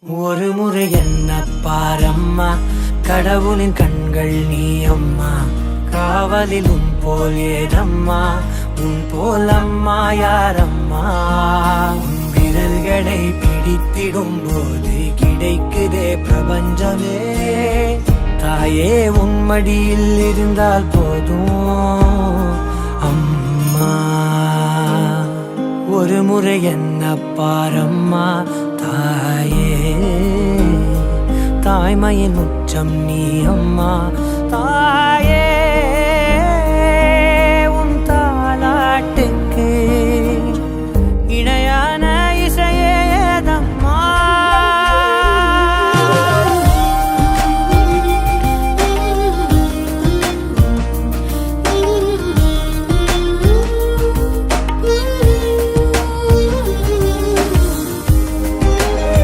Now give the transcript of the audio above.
ஒரு முறை என்ன பாரம்மா, கடவுளின் கண்கள் நீ அம்மா. காவலில் உன் போல் ஏதம்மா, உன் போல் அம்மா யாரம்மா. உன் விரல்களை பிடித்திடும் போது கிடைக்குதே பிரபஞ்சமே. தாயே உன் மடியில் இருந்தால் போதும் அம்மா. ஒரு முறை என்ன பாரம்மா தாயே, தாய்மையின் உச்சம் நீ அம்மா.